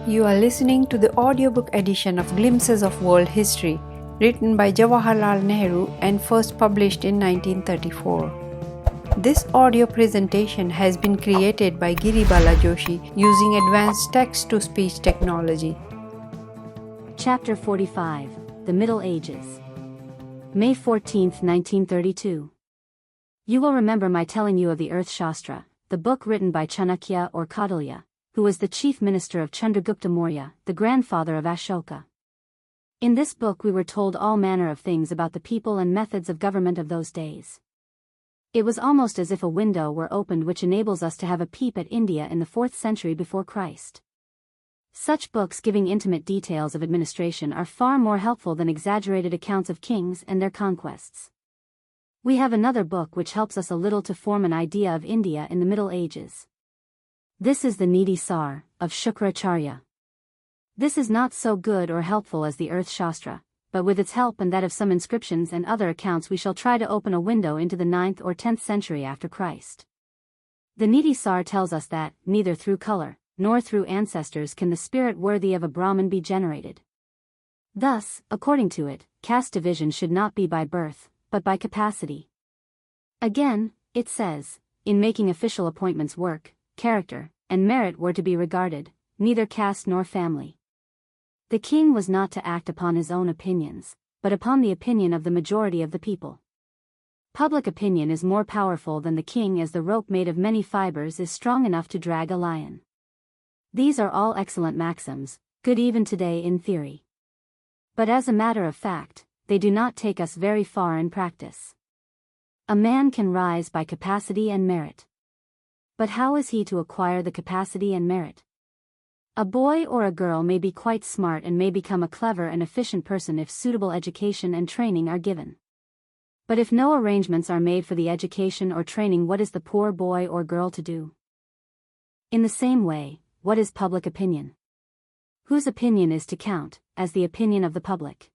You are listening to the audiobook edition of Glimpses of World History, written by Jawaharlal Nehru and first published in 1934. This audio presentation has been created by Giribala Joshi using advanced text-to-speech technology. Chapter 45, The Middle Ages. May 14, 1932. You will remember my telling you of the Earth Shastra, the book written by Chanakya or Kautilya, who was the chief minister of Chandragupta Maurya, the grandfather of Ashoka. In this book we were told all manner of things about the people and methods of government of those days. It was almost as if a window were opened which enables us to have a peep at India in the 4th century before Christ. Such books giving intimate details of administration are far more helpful than exaggerated accounts of kings and their conquests. We have another book which helps us a little to form an idea of India in the Middle Ages. This is the Nitisara, of Shukracharya. This is not so good or helpful as the Earth Shastra, but with its help and that of some inscriptions and other accounts we shall try to open a window into the 9th or 10th century after Christ. The Nitisara tells us that, neither through color, nor through ancestors can the spirit worthy of a Brahmin be generated. Thus, according to it, caste division should not be by birth, but by capacity. Again, it says, in making official appointments work, character, and merit were to be regarded, neither caste nor family. The king was not to act upon his own opinions, but upon the opinion of the majority of the people. Public opinion is more powerful than the king, as the rope made of many fibers is strong enough to drag a lion. These are all excellent maxims, good even today in theory. But as a matter of fact, they do not take us very far in practice. A man can rise by capacity and merit. But how is he to acquire the capacity and merit? A boy or a girl may be quite smart and may become a clever and efficient person if suitable education and training are given. But if no arrangements are made for the education or training, what is the poor boy or girl to do? In the same way, what is public opinion? Whose opinion is to count, as the opinion of the public?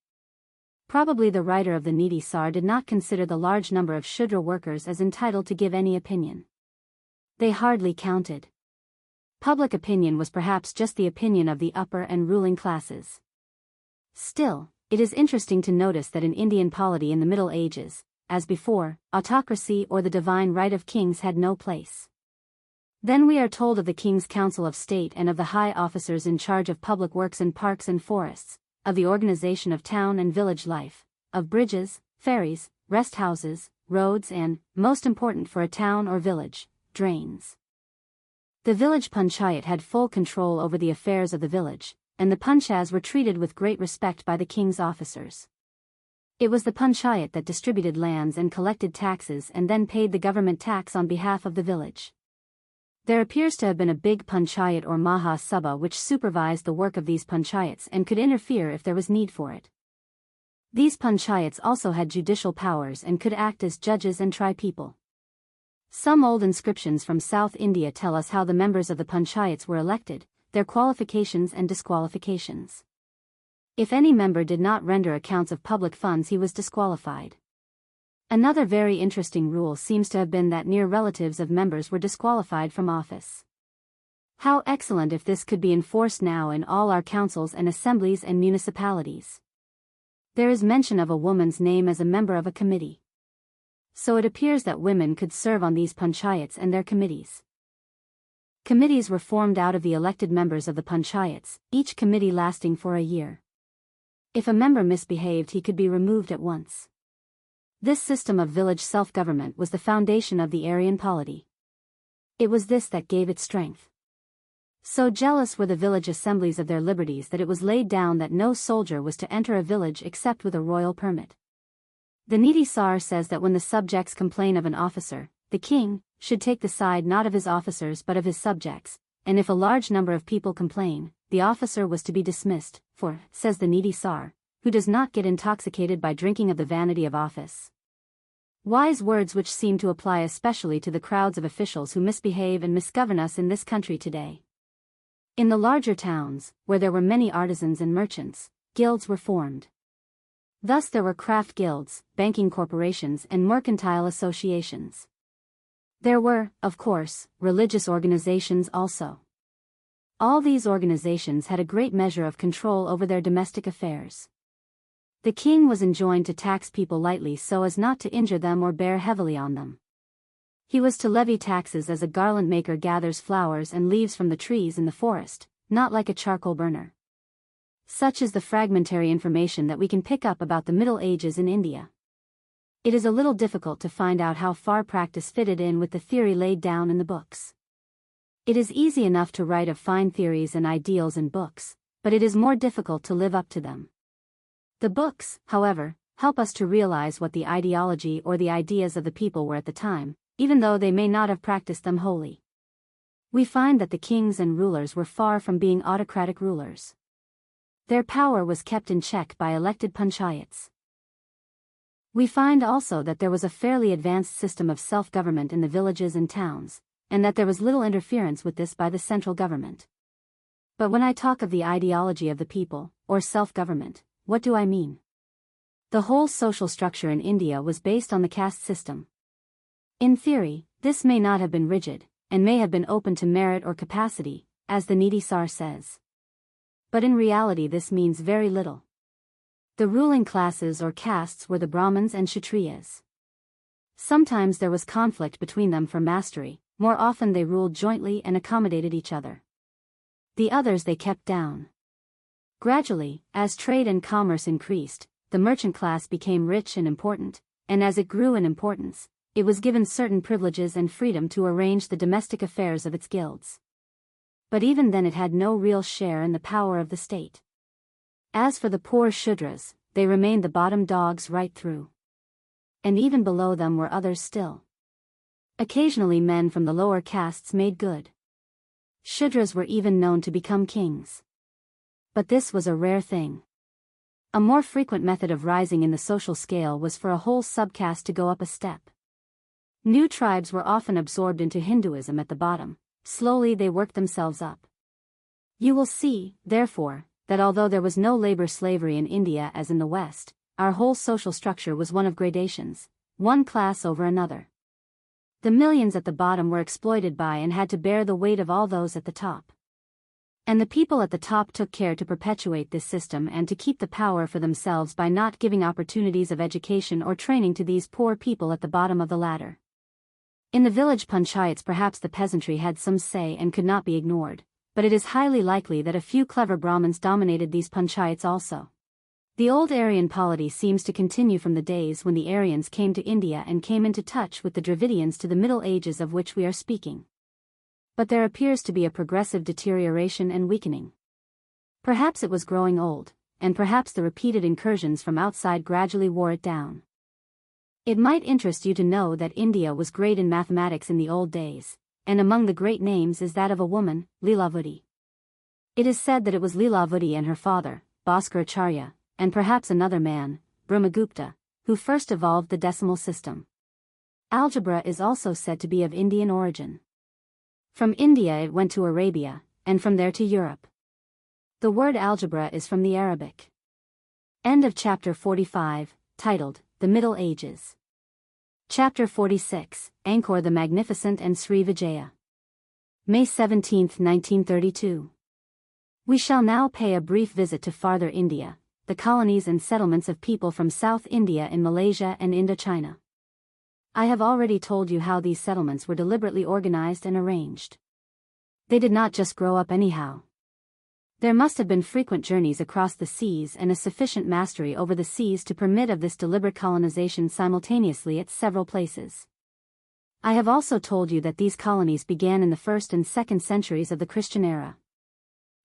Probably the writer of the Nitisara did not consider the large number of Shudra workers as entitled to give any opinion. They hardly counted. Public opinion was perhaps just the opinion of the upper and ruling classes. Still, it is interesting to notice that in Indian polity in the Middle Ages, as before, autocracy or the divine right of kings had no place. Then we are told of the king's council of state and of the high officers in charge of public works and parks and forests, of the organization of town and village life, of bridges, ferries, rest houses, roads and, most important for a town or village, drains. The village panchayat had full control over the affairs of the village, and the panchas were treated with great respect by the king's officers. It was the panchayat that distributed lands and collected taxes and then paid the government tax on behalf of the village. There appears to have been a big panchayat or Maha Sabha which supervised the work of these panchayats and could interfere if there was need for it. These panchayats also had judicial powers and could act as judges and try people. Some old inscriptions from South India tell us how the members of the panchayats were elected, their qualifications and disqualifications. If any member did not render accounts of public funds, he was disqualified. Another very interesting rule seems to have been that near relatives of members were disqualified from office. How excellent if this could be enforced now in all our councils and assemblies and municipalities. There is mention of a woman's name as a member of a committee. So it appears that women could serve on these panchayats and their committees. Committees were formed out of the elected members of the panchayats, each committee lasting for a year. If a member misbehaved, he could be removed at once. This system of village self-government was the foundation of the Aryan polity. It was this that gave it strength. So jealous were the village assemblies of their liberties that it was laid down that no soldier was to enter a village except with a royal permit. The Nitisara says that when the subjects complain of an officer, the king should take the side not of his officers but of his subjects, and if a large number of people complain, the officer was to be dismissed, for, says the Nitisara, who does not get intoxicated by drinking of the vanity of office. Wise words which seem to apply especially to the crowds of officials who misbehave and misgovern us in this country today. In the larger towns, where there were many artisans and merchants, guilds were formed. Thus there were craft guilds, banking corporations and mercantile associations. There were, of course, religious organizations also. All these organizations had a great measure of control over their domestic affairs. The king was enjoined to tax people lightly so as not to injure them or bear heavily on them. He was to levy taxes as a garland maker gathers flowers and leaves from the trees in the forest, not like a charcoal burner. Such is the fragmentary information that we can pick up about the Middle Ages in India. It is a little difficult to find out how far practice fitted in with the theory laid down in the books. It is easy enough to write of fine theories and ideals in books, but it is more difficult to live up to them. The books, however, help us to realize what the ideology or the ideas of the people were at the time, even though they may not have practiced them wholly. We find that the kings and rulers were far from being autocratic rulers. Their power was kept in check by elected panchayats. We find also that there was a fairly advanced system of self-government in the villages and towns, and that there was little interference with this by the central government. But when I talk of the ideology of the people, or self-government, what do I mean? The whole social structure in India was based on the caste system. In theory, this may not have been rigid, and may have been open to merit or capacity, as the Nitisara says. But in reality this means very little. The ruling classes or castes were the Brahmins and Kshatriyas. Sometimes there was conflict between them for mastery, more often they ruled jointly and accommodated each other. The others they kept down. Gradually, as trade and commerce increased, the merchant class became rich and important, and as it grew in importance, it was given certain privileges and freedom to arrange the domestic affairs of its guilds. But even then it had no real share in the power of the state. As for the poor Shudras, they remained the bottom dogs right through. And even below them were others still. Occasionally men from the lower castes made good. Shudras were even known to become kings. But this was a rare thing. A more frequent method of rising in the social scale was for a whole subcaste to go up a step. New tribes were often absorbed into Hinduism at the bottom. Slowly they worked themselves up. You will see, therefore, that although there was no labor slavery in India as in the West, our whole social structure was one of gradations, one class over another. The millions at the bottom were exploited by and had to bear the weight of all those at the top. And the people at the top took care to perpetuate this system and to keep the power for themselves by not giving opportunities of education or training to these poor people at the bottom of the ladder. In the village panchayats perhaps the peasantry had some say and could not be ignored, but it is highly likely that a few clever Brahmins dominated these panchayats also. The old Aryan polity seems to continue from the days when the Aryans came to India and came into touch with the Dravidians to the Middle Ages of which we are speaking. But there appears to be a progressive deterioration and weakening. Perhaps it was growing old, and perhaps the repeated incursions from outside gradually wore it down. It might interest you to know that India was great in mathematics in the old days, and among the great names is that of a woman, Lilavati. It is said that it was Lilavati and her father, Bhaskaracharya, and perhaps another man, Brahmagupta, who first evolved the decimal system. Algebra is also said to be of Indian origin. From India it went to Arabia, and from there to Europe. The word algebra is from the Arabic. End of chapter 45, titled, The Middle Ages. Chapter 46, Angkor the Magnificent and Sri Vijaya. May 17, 1932. We shall now pay a brief visit to farther India, the colonies and settlements of people from South India in Malaysia and Indochina. I have already told you how these settlements were deliberately organized and arranged. They did not just grow up anyhow. There must have been frequent journeys across the seas and a sufficient mastery over the seas to permit of this deliberate colonization simultaneously at several places. I have also told you that these colonies began in the 1st and 2nd centuries of the Christian era.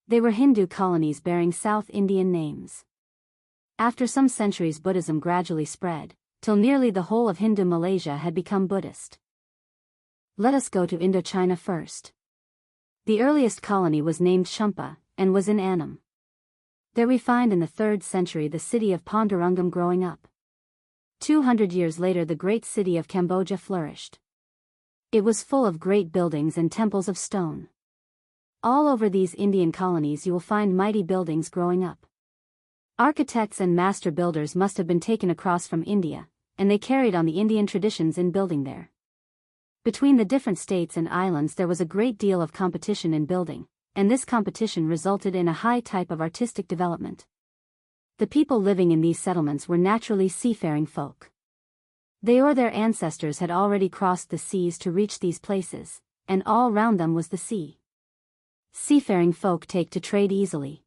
They were Hindu colonies bearing South Indian names. After some centuries Buddhism gradually spread, till nearly the whole of Hindu Malaysia had become Buddhist. Let us go to Indochina first. The earliest colony was named Champa, and was in Annam. There we find in the 3rd century the city of Pondarungam growing up. 200 years later the great city of Cambodia flourished. It was full of great buildings and temples of stone. All over these Indian colonies you will find mighty buildings growing up. Architects and master builders must have been taken across from India, and they carried on the Indian traditions in building there. Between the different states and islands there was a great deal of competition in building, and this competition resulted in a high type of artistic development. The people living in these settlements were naturally seafaring folk. They or their ancestors had already crossed the seas to reach these places, and all round them was the sea. Seafaring folk take to trade easily.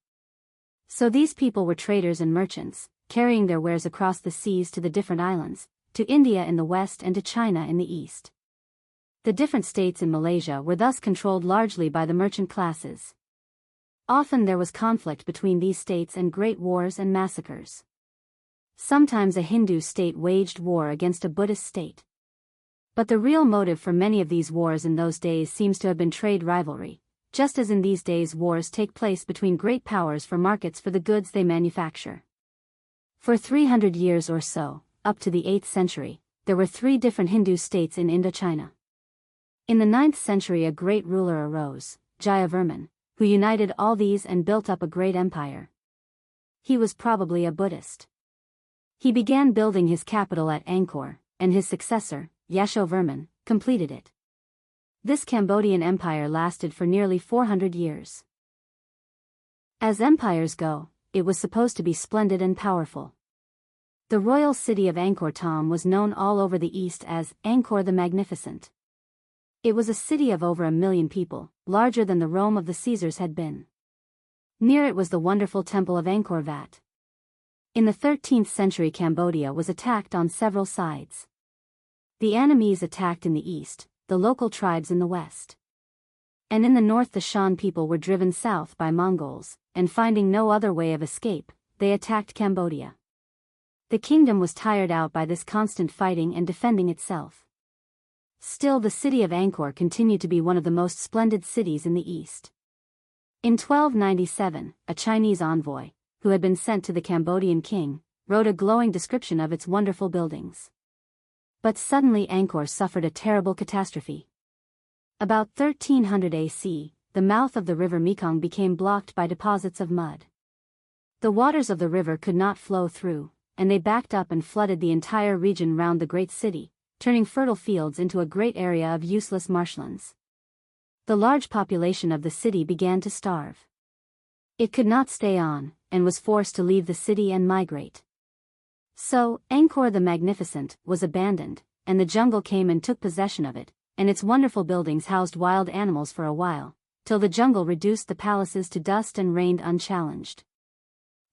So these people were traders and merchants, carrying their wares across the seas to the different islands, to India in the west and to China in the east. The different states in Malaysia were thus controlled largely by the merchant classes. Often there was conflict between these states and great wars and massacres. Sometimes a Hindu state waged war against a Buddhist state. But the real motive for many of these wars in those days seems to have been trade rivalry, just as in these days wars take place between great powers for markets for the goods they manufacture. For 300 years or so, up to the 8th century, there were 3 different Hindu states in Indochina. In the 9th century a great ruler arose, Jayavarman, who united all these and built up a great empire. He was probably a Buddhist. He began building his capital at Angkor, and his successor, Yashovarman, completed it. This Cambodian empire lasted for nearly 400 years. As empires go, it was supposed to be splendid and powerful. The royal city of Angkor Thom was known all over the east as Angkor the Magnificent. It was a city of over 1 million people, larger than the Rome of the Caesars had been. Near it was the wonderful temple of Angkor Wat. In the 13th century Cambodia was attacked on several sides. The Annamese attacked in the east, the local tribes in the west. And in the north the Shan people were driven south by Mongols, and finding no other way of escape, they attacked Cambodia. The kingdom was tired out by this constant fighting and defending itself. Still the city of Angkor continued to be one of the most splendid cities in the east. In 1297, a Chinese envoy, who had been sent to the Cambodian king, wrote a glowing description of its wonderful buildings. But suddenly Angkor suffered a terrible catastrophe. About 1300 AC, the mouth of the river Mekong became blocked by deposits of mud. The waters of the river could not flow through, and they backed up and flooded the entire region round the great city, turning fertile fields into a great area of useless marshlands. The large population of the city began to starve. It could not stay on, and was forced to leave the city and migrate. So, Angkor the Magnificent was abandoned, and the jungle came and took possession of it, and its wonderful buildings housed wild animals for a while, till the jungle reduced the palaces to dust and reigned unchallenged.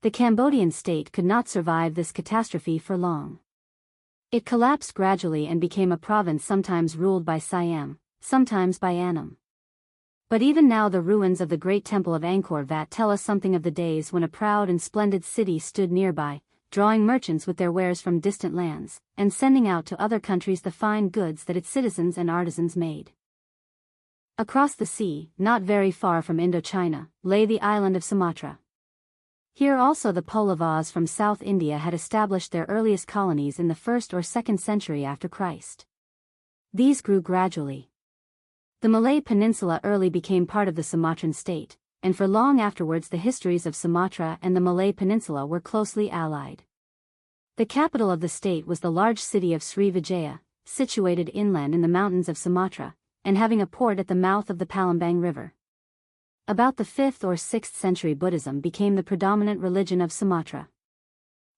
The Cambodian state could not survive this catastrophe for long. It collapsed gradually and became a province sometimes ruled by Siam, sometimes by Annam. But even now the ruins of the great temple of Angkor Wat tell us something of the days when a proud and splendid city stood nearby, drawing merchants with their wares from distant lands, and sending out to other countries the fine goods that its citizens and artisans made. Across the sea, not very far from Indochina, lay the island of Sumatra. Here also the Pollavas from South India had established their earliest colonies in the 1st or 2nd century after Christ. These grew gradually. The Malay Peninsula early became part of the Sumatran state, and for long afterwards the histories of Sumatra and the Malay Peninsula were closely allied. The capital of the state was the large city of Sri Vijaya, situated inland in the mountains of Sumatra, and having a port at the mouth of the Palembang River. About the 5th or 6th century Buddhism became the predominant religion of Sumatra.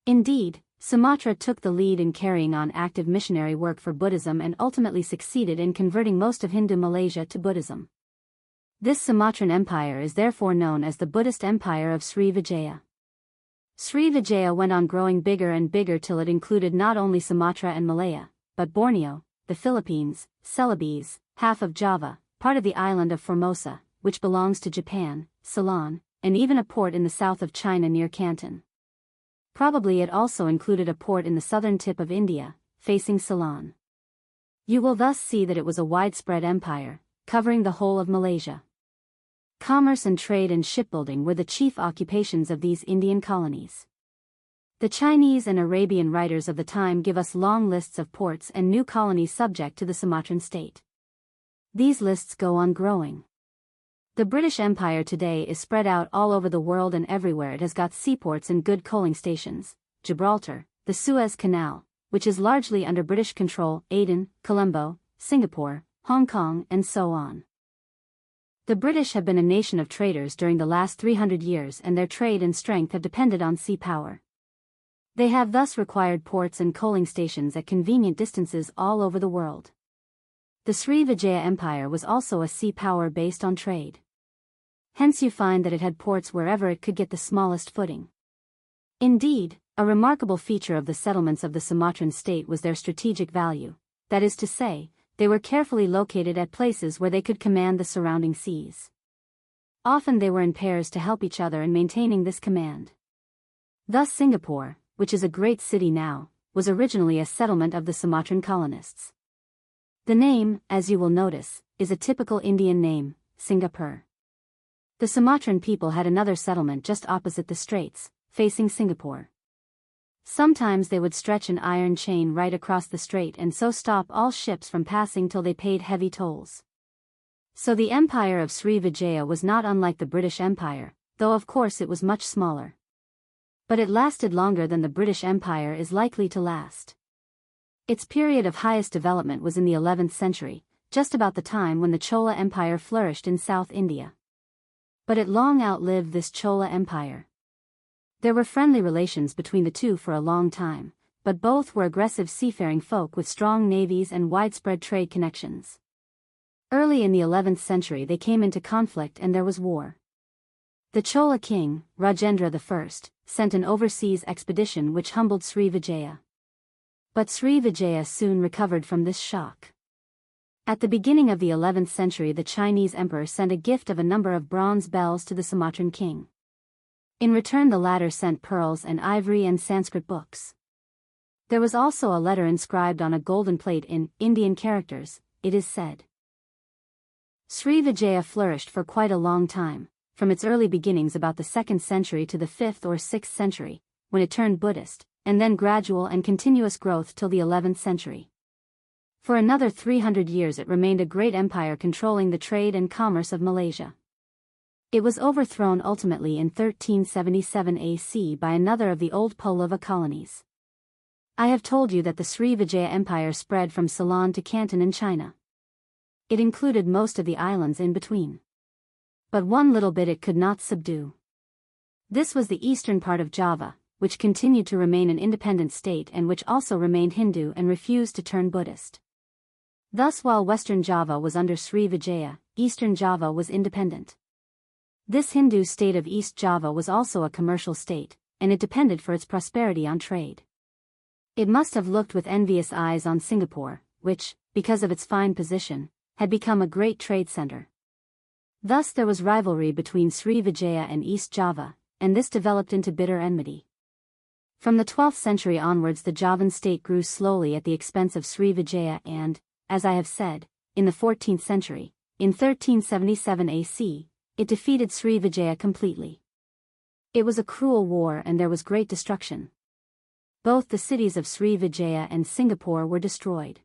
Indeed, Sumatra took the lead in carrying on active missionary work for Buddhism and ultimately succeeded in converting most of Hindu Malaysia to Buddhism. This Sumatran empire is therefore known as the Buddhist Empire of Sri Vijaya. Sri Vijaya went on growing bigger and bigger till it included not only Sumatra and Malaya, but Borneo, the Philippines, Celebes, half of Java, part of the island of Formosa, which belongs to Japan, Ceylon, and even a port in the south of China near Canton. Probably it also included a port in the southern tip of India, facing Ceylon. You will thus see that it was a widespread empire, covering the whole of Malaysia. Commerce and trade and shipbuilding were the chief occupations of these Indian colonies. The Chinese and Arabian writers of the time give us long lists of ports and new colonies subject to the Sumatran state. These lists go on growing. The British Empire today is spread out all over the world, and everywhere it has got seaports and good coaling stations: Gibraltar, the Suez Canal, which is largely under British control, Aden, Colombo, Singapore, Hong Kong, and so on. The British have been a nation of traders during the last 300 years, and their trade and strength have depended on sea power. They have thus required ports and coaling stations at convenient distances all over the world. The Sri Vijaya Empire was also a sea power based on trade. Hence you find that it had ports wherever it could get the smallest footing. Indeed, a remarkable feature of the settlements of the Sumatran state was their strategic value, that is to say, they were carefully located at places where they could command the surrounding seas. Often they were in pairs to help each other in maintaining this command. Thus Singapore, which is a great city now, was originally a settlement of the Sumatran colonists. The name, as you will notice, is a typical Indian name, Singapore. The Sumatran people had another settlement just opposite the straits, facing Singapore. Sometimes they would stretch an iron chain right across the strait and so stop all ships from passing till they paid heavy tolls. So the empire of Sri Vijaya was not unlike the British Empire, though of course it was much smaller. But it lasted longer than the British Empire is likely to last. Its period of highest development was in the 11th century, just about the time when the Chola Empire flourished in South India. But it long outlived this Chola Empire. There were friendly relations between the two for a long time, but both were aggressive seafaring folk with strong navies and widespread trade connections. Early in the 11th century they came into conflict and there was war. The Chola king, Rajendra I, sent an overseas expedition which humbled Sri Vijaya. But Sri Vijaya soon recovered from this shock. At the beginning of the 11th century the Chinese emperor sent a gift of a number of bronze bells to the Sumatran king. In return the latter sent pearls and ivory and Sanskrit books. There was also a letter inscribed on a golden plate in Indian characters, it is said. Sri Vijaya flourished for quite a long time, from its early beginnings about the 2nd century to the 5th or 6th century, when it turned Buddhist, and then gradual and continuous growth till the 11th century. For another 300 years it remained a great empire controlling the trade and commerce of Malaysia. It was overthrown ultimately in 1377 AC by another of the old Pallava colonies. I have told you that the Sri Vijaya Empire spread from Ceylon to Canton in China. It included most of the islands in between. But one little bit it could not subdue. This was the eastern part of Java, which continued to remain an independent state and which also remained Hindu and refused to turn Buddhist. Thus while Western Java was under Sri Vijaya, Eastern Java was independent. This Hindu state of East Java was also a commercial state, and it depended for its prosperity on trade. It must have looked with envious eyes on Singapore, which, because of its fine position, had become a great trade center. Thus there was rivalry between Sri Vijaya and East Java, and this developed into bitter enmity. From the 12th century onwards the Javan state grew slowly at the expense of Sri Vijaya and, as I have said, in the 14th century, in 1377 AC, it defeated Sri Vijaya completely. It was a cruel war and there was great destruction. Both the cities of Sri Vijaya and Singapore were destroyed.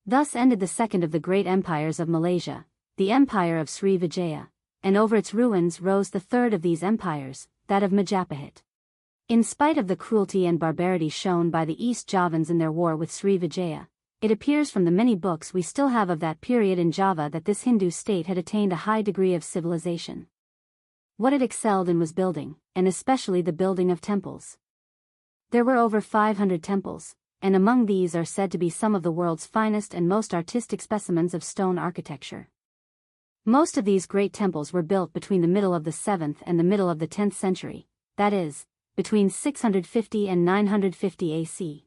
Thus ended the second of the great empires of Malaysia, the empire of Sri Vijaya, and over its ruins rose the third of these empires, that of Majapahit. In spite of the cruelty and barbarity shown by the East Javans in their war with Sri Vijaya, it appears from the many books we still have of that period in Java that this Hindu state had attained a high degree of civilization. What it excelled in was building, and especially the building of temples. There were over 500 temples, and among these are said to be some of the world's finest and most artistic specimens of stone architecture. Most of these great temples were built between the middle of the 7th and the middle of the 10th century, that is, between 650 and 950 AC.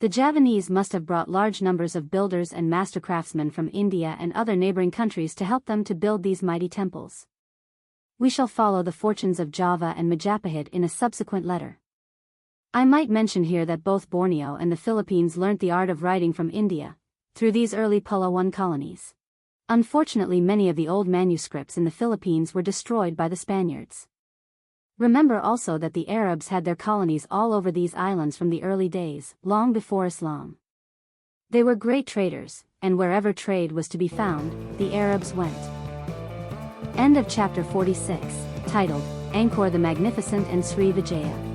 The Javanese must have brought large numbers of builders and master craftsmen from India and other neighboring countries to help them to build these mighty temples. We shall follow the fortunes of Java and Majapahit in a subsequent letter. I might mention here that both Borneo and the Philippines learnt the art of writing from India, through these early Palawan colonies. Unfortunately many of the old manuscripts in the Philippines were destroyed by the Spaniards. Remember also that the Arabs had their colonies all over these islands from the early days, long before Islam. They were great traders, and wherever trade was to be found, the Arabs went. End of chapter 46, titled, Angkor the Magnificent and Sri Vijaya.